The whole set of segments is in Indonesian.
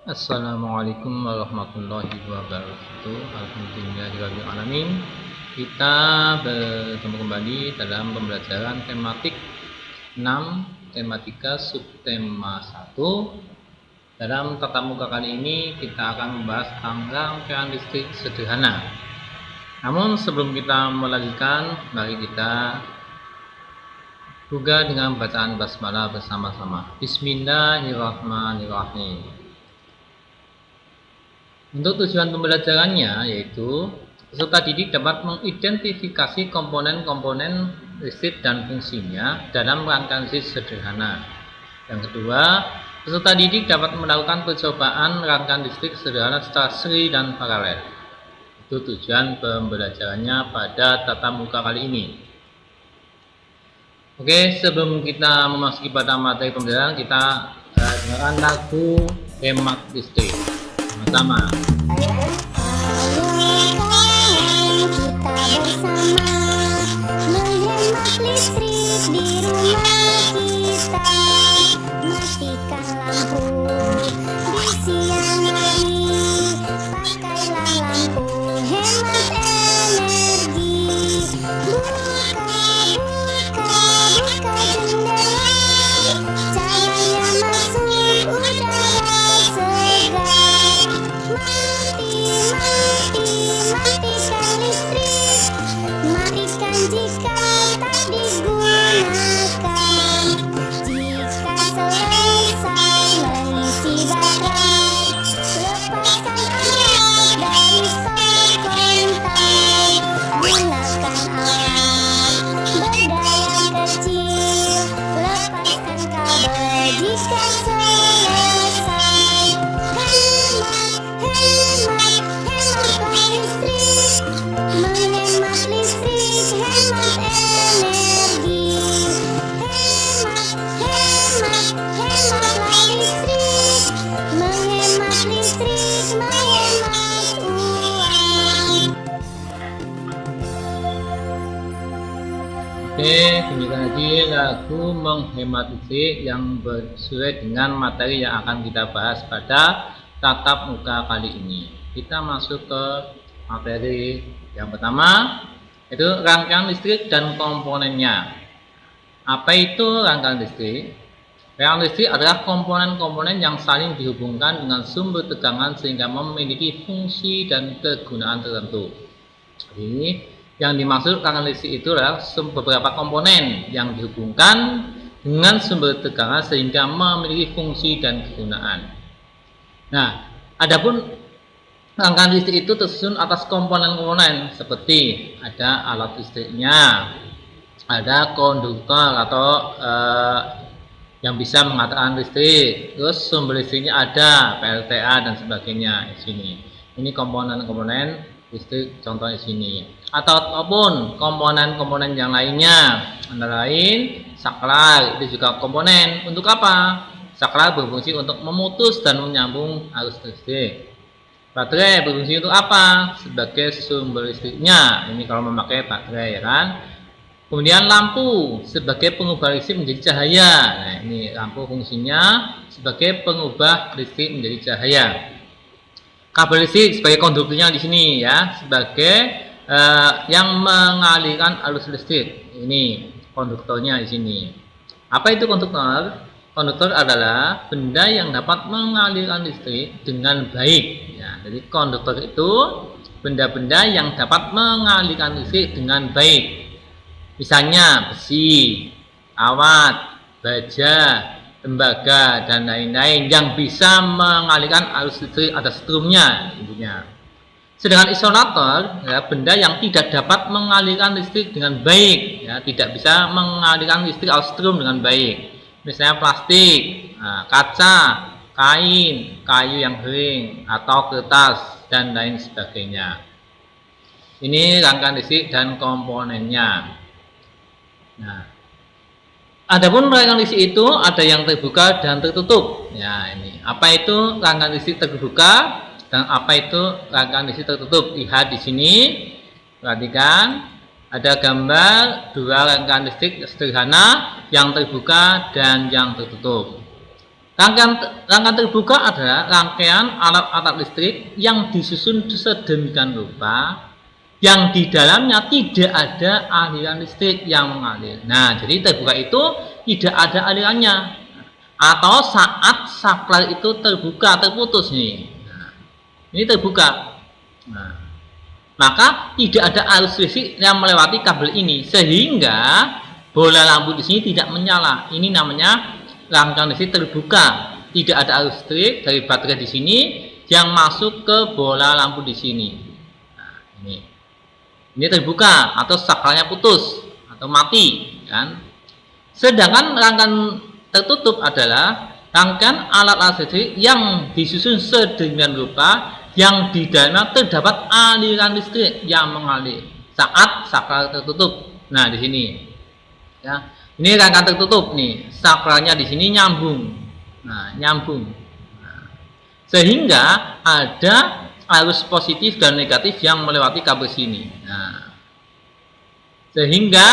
Assalamualaikum warahmatullahi wabarakatuh. Alhamdulillahirabbil alamin. Kita bertemu kembali dalam pembelajaran tematik 6 tematika subtema 1. Dalam tatap muka kali ini kita akan membahas tentang rangkaian listrik sederhana. Namun sebelum kita melanjutkan, mari kita buka dengan bacaan basmalah bersama-sama. Bismillahirrahmanirrahim. Untuk tujuan pembelajarannya yaitu peserta didik dapat mengidentifikasi komponen-komponen listrik dan fungsinya dalam rangkaian listrik sederhana. Yang kedua, peserta didik dapat melakukan percobaan rangkaian listrik sederhana secara seri dan paralel. Itu tujuan pembelajarannya pada tatap muka kali ini. Oke, sebelum kita memasuki pada materi pembelajaran, kita dengarkan lagu Hemat Listrik pertama. Oke, demikian lagi lagu menghemat listrik yang sesuai dengan materi yang akan kita bahas pada tatap muka kali ini. Kita masuk ke materi yang pertama, yaitu rangkaian listrik dan komponennya. Apa itu rangkaian listrik? Rangkaian listrik adalah komponen-komponen yang saling dihubungkan dengan sumber tegangan sehingga memiliki fungsi dan kegunaan tertentu. Jadi, yang dimaksud rangkaian listrik itu adalah beberapa komponen yang dihubungkan dengan sumber tegangan sehingga memiliki fungsi dan kegunaan. Nah, adapun rangkaian listrik itu tersusun atas komponen-komponen seperti ada alat listriknya, ada konduktor atau yang bisa mengatakan listrik, terus sumber listriknya ada PLTA dan sebagainya di sini. Ini komponen-komponen listrik contohnya di sini. Ataupun komponen-komponen yang lainnya, antara lain saklar, itu juga komponen. Untuk apa? Saklar berfungsi untuk memutus dan menyambung arus listrik. Baterai berfungsi untuk apa? Sebagai sumber listriknya. Ini kalau memakai baterai, ya kan? Kemudian lampu sebagai pengubah listrik menjadi cahaya. Nah, ini lampu fungsinya sebagai pengubah listrik menjadi cahaya. Kabel listrik sebagai konduktornya di sini ya, sebagai yang mengalirkan arus listrik. Ini konduktornya di sini. Apa itu konduktor? Konduktor adalah benda yang dapat mengalirkan listrik dengan baik. Ya, jadi konduktor itu benda-benda yang dapat mengalirkan listrik dengan baik. Misalnya besi, kawat, baja, tembaga, dan lain-lain yang bisa mengalirkan arus listrik atau strumnya intinya. Sedangkan isolator ya, benda yang tidak dapat mengalirkan listrik dengan baik, ya, tidak bisa mengalirkan listrik atau strum dengan baik. Misalnya plastik, kaca, kain, kayu yang kering, atau kertas, dan lain sebagainya. Ini rangkaian listrik dan komponennya. Nah, adapun rangkaian listrik itu ada yang terbuka dan tertutup. Ya, ini. Apa itu rangkaian listrik terbuka dan apa itu rangkaian listrik tertutup? Lihat di sini. Perhatikan. Ada gambar dua rangkaian listrik sederhana yang terbuka dan yang tertutup. Rangkaian terbuka adalah rangkaian alat-alat listrik yang disusun sedemikian rupa yang di dalamnya tidak ada aliran listrik yang mengalir. Nah, jadi terbuka itu tidak ada alirannya, atau saat saklar itu terputus nih. Nah, ini terbuka. Nah, maka tidak ada arus listrik yang melewati kabel ini sehingga bola lampu di sini tidak menyala. Ini namanya rangkaian listrik terbuka. Tidak ada arus listrik dari baterai di sini yang masuk ke bola lampu di sini. Nah, ini terbuka atau saklarnya putus atau mati, kan? Sedangkan rangkaian tertutup adalah rangkaian alat listrik yang disusun sedemikian rupa yang di dalamnya terdapat aliran listrik yang mengalir saat saklar tertutup. Nah, di sini, ya, ini rangkaian tertutup nih, saklarnya di sini nyambung. Nah, nyambung. Nah, sehingga ada arus positif dan negatif yang melewati kabel sini. Nah, sehingga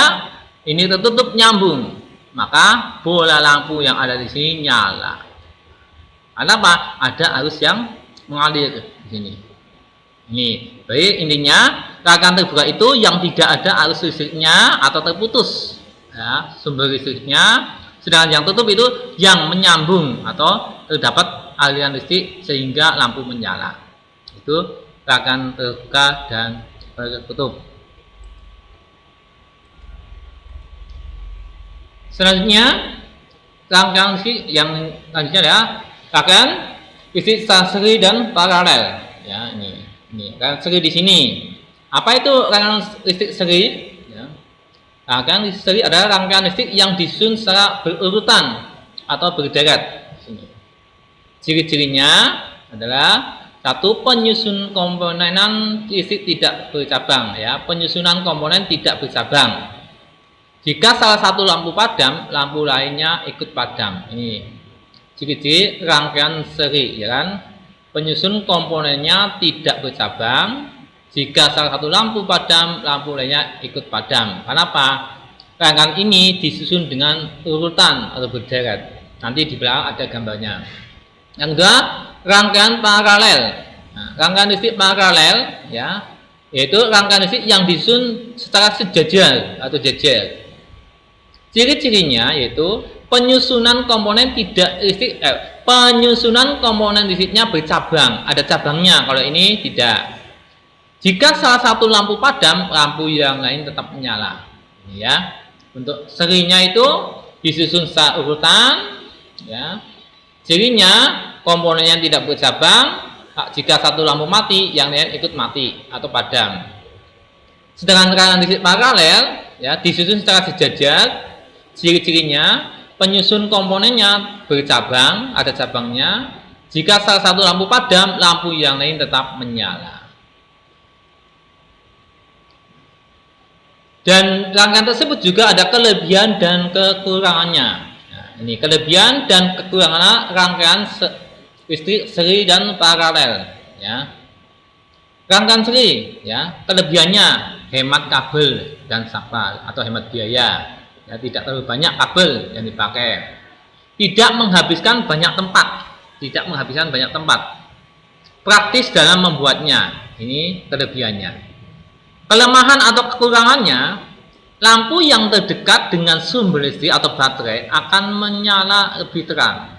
ini tertutup nyambung, maka bola lampu yang ada di sini nyala. Kenapa? Ada arus yang mengalir di sini. Ini, baik, intinya rangkaian terbuka itu yang tidak ada arus listriknya atau terputus, ya, sumber listriknya. Sedangkan yang tutup itu yang menyambung atau terdapat aliran listrik sehingga lampu menyala. Itu rangkaian terbuka dan tertutup. Selanjutnya rangkaian listrik yang selanjutnya adalah rangkaian listrik seri dan paralel. Ya, ini rangkaian seri di sini. Apa itu rangkaian listrik seri? Ya. Rangkaian listrik seri adalah rangkaian listrik yang disusun secara berurutan atau berderet. Ciri-cirinya adalah satu, penyusun komponen listrik tidak bercabang, ya, penyusunan komponen tidak bercabang. Jika salah satu lampu padam, lampu lainnya ikut padam. Ini ciri-ciri rangkaian seri, ya kan? Penyusun komponennya tidak bercabang. Jika salah satu lampu padam, lampu lainnya ikut padam. Kenapa? Rangkaian ini disusun dengan urutan atau berderet. Nanti di belakang ada gambarnya. Yang kedua, rangkaian paralel. Nah, rangkaian listrik paralel, ya, yaitu rangkaian listrik yang disusun secara sejajar atau jejer. Ciri-cirinya yaitu penyusunan komponen penyusunan komponen listriknya bercabang, ada cabangnya. Kalau ini tidak. Jika salah satu lampu padam, lampu yang lain tetap menyala. Ini, ya. Untuk serinya itu disusun secara urutan, ya. Cirinya komponennya tidak bercabang. Jika satu lampu mati, yang lain ikut mati atau padam. Sedangkan rangkaian listrik paralel, ya, disusun secara sejajar. Ciri-cirinya penyusun komponennya bercabang, ada cabangnya. Jika salah satu lampu padam, lampu yang lain tetap menyala. Dan rangkaian tersebut juga ada kelebihan dan kekurangannya. Ini kelebihan dan kekurangan rangkaian listrik seri dan paralel, ya. Rangkaian seri, ya, kelebihannya hemat kabel dan saklar atau hemat biaya, ya, tidak terlalu banyak kabel yang dipakai, tidak menghabiskan banyak tempat, praktis dalam membuatnya. Ini kelebihannya. Kelemahan atau kekurangannya, lampu yang terdekat dengan sumber listrik atau baterai akan menyala lebih terang,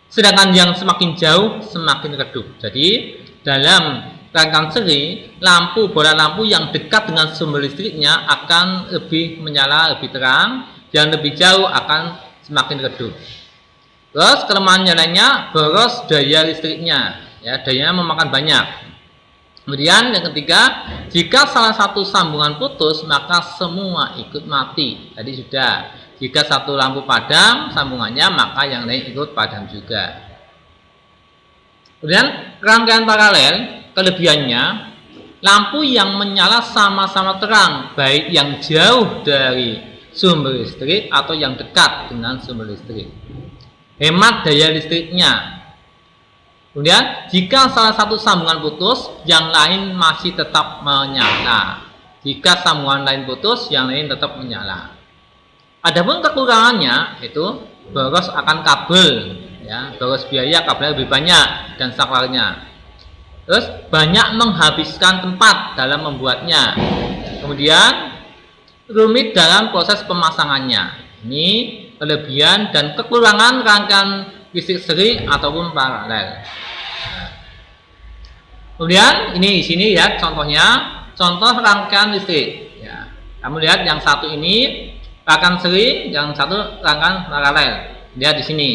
sedangkan yang semakin jauh semakin redup. Jadi dalam rangkaian seri, bola lampu yang dekat dengan sumber listriknya akan lebih menyala lebih terang, yang lebih jauh akan semakin redup. Terus kelemahannya lainnya, boros daya listriknya, ya, dayanya memakan banyak. Kemudian yang ketiga, jika salah satu sambungan putus, maka semua ikut mati. Tadi sudah, jika satu lampu padam sambungannya, maka yang lain ikut padam juga. Kemudian rangkaian paralel, kelebihannya, lampu yang menyala sama-sama terang, baik yang jauh dari sumber listrik atau yang dekat dengan sumber listrik. Hemat daya listriknya. Kemudian jika salah satu sambungan putus, yang lain masih tetap menyala. Jika sambungan lain putus, yang lain tetap menyala. Adapun kekurangannya itu boros akan kabel, ya, boros biaya kabelnya lebih banyak dan saklarnya. Terus banyak menghabiskan tempat dalam membuatnya. Kemudian rumit dalam proses pemasangannya. Ini kelebihan dan kekurangan rangkaian listrik seri ataupun paralel. Kemudian ini di sini ya contohnya, contoh rangkaian listrik. Ya, kamu lihat yang satu ini rangkaian seri, yang satu rangkaian paralel. Lihat di sini.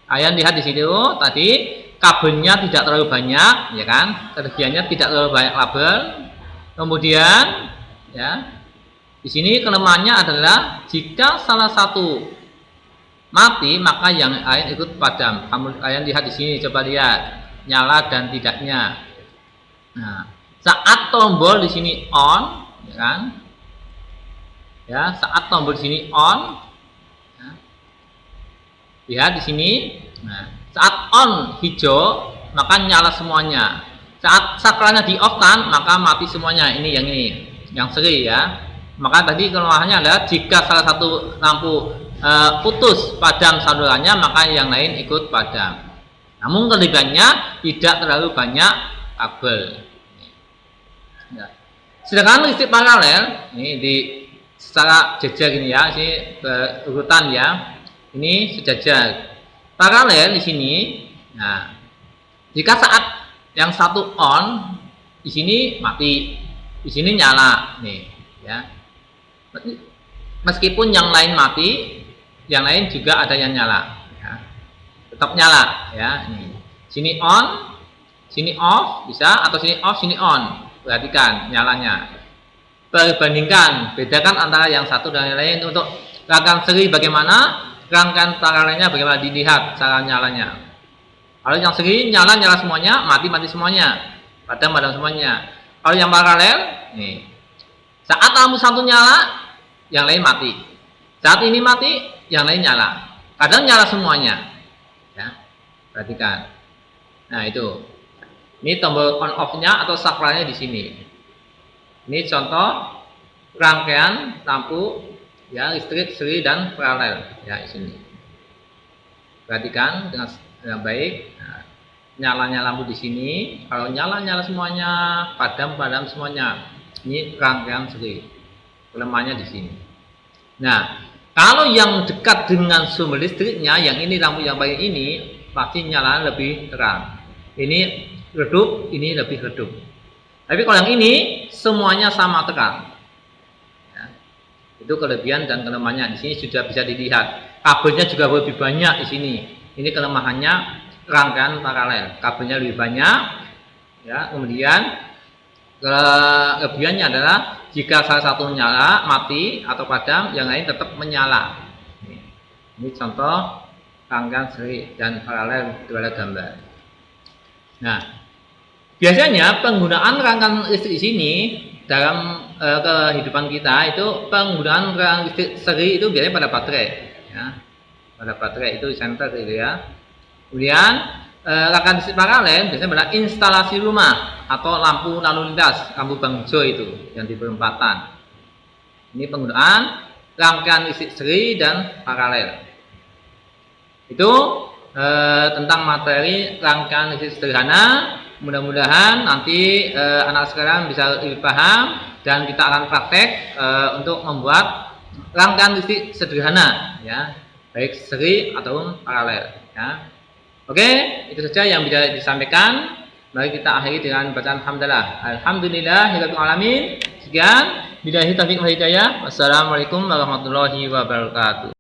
Kalian lihat di situ tadi kabelnya tidak terlalu banyak, ya kan? Kelebihannya tidak terlalu banyak kabel. Kemudian, ya, di sini kelemahannya adalah jika salah satu mati maka yang lain ikut padam. Kalian lihat di sini, coba lihat nyala dan tidaknya. Nah, saat tombol di sini on, ya kan? Ya, saat tombol di sini on, ya. Lihat di sini. Nah, saat on hijau maka nyala semuanya. Saat saklarnya di off kan maka mati semuanya. Ini yang seri ya. Maka tadi kelemahannya adalah jika salah satu lampu putus padam salurannya maka yang lain ikut padam. Namun kelebihannya tidak terlalu banyak kabel. Ya. Sedangkan listrik paralel ini di secara jejer ini ya, ini berurutan ya. Ini sejajar. Paralel di sini. Nah, jika saat yang satu on, di sini mati, di sini nyala nih, ya. Meskipun yang lain mati, yang lain juga ada yang nyala, ya. Tetap nyala, ya. Ini. Sini on, sini off bisa, atau sini off, sini on. Perhatikan nyalanya. Perbandingkan, bedakan antara yang satu dan yang lain. Untuk rangkaian seri bagaimana, rangkaian paralelnya bagaimana, dilihat cara nyalanya. Kalau yang seri nyala semuanya, mati semuanya, padam semuanya. Kalau yang paralel, nih, saat lampu satu nyala, yang lain mati. Saat ini mati, yang lain nyala. Kadang nyala semuanya, ya. Perhatikan. Nah itu, ini tombol on off-nya atau saklarnya di sini. Ini contoh rangkaian lampu ya listrik seri dan paralel ya di sini. Perhatikan dengan baik. Nah, nyalanya lampu di sini. Kalau nyala semuanya, padam semuanya. Ini rangkaian seri. Kelemahannya di sini. Nah, kalau yang dekat dengan sumber listriknya, yang ini lampu yang baik ini pasti nyala lebih terang. Ini redup, ini lebih redup. Tapi kalau yang ini semuanya sama terang. Itu kelebihan dan kelemahannya. Di sini sudah bisa dilihat. Kabelnya juga lebih banyak di sini. Ini kelemahannya rangkaian paralel. Kabelnya lebih banyak. Ya, kemudian kelebihannya adalah jika salah satu nyala, mati atau padam, yang lain tetap menyala. Ini contoh rangkaian seri dan paralel dua gambar. Nah, biasanya penggunaan rangkaian listrik di sini dalam kehidupan kita itu penggunaan rangkaian listrik seri itu biasanya pada baterai, ya. Pada baterai itu di center gitu ya. Kemudian rangkaian listrik paralel biasanya pada instalasi rumah atau lampu lalu lintas, lampu bangjo itu yang di perempatan. Ini penggunaan rangkaian listrik seri dan paralel. Itu tentang materi rangkaian listrik sederhana. Mudah-mudahan nanti anak sekarang bisa lebih paham dan kita akan praktek untuk membuat rangkaian listrik sederhana, ya, baik seri ataupun paralel. Ya. Oke, itu saja yang bisa disampaikan. Mari kita akhiri dengan bacaan hamdalah. Alhamdulillahirabbil alamin. Sekian, billahi taufiq wal hidayah. Wassalamualaikum warahmatullahi wabarakatuh.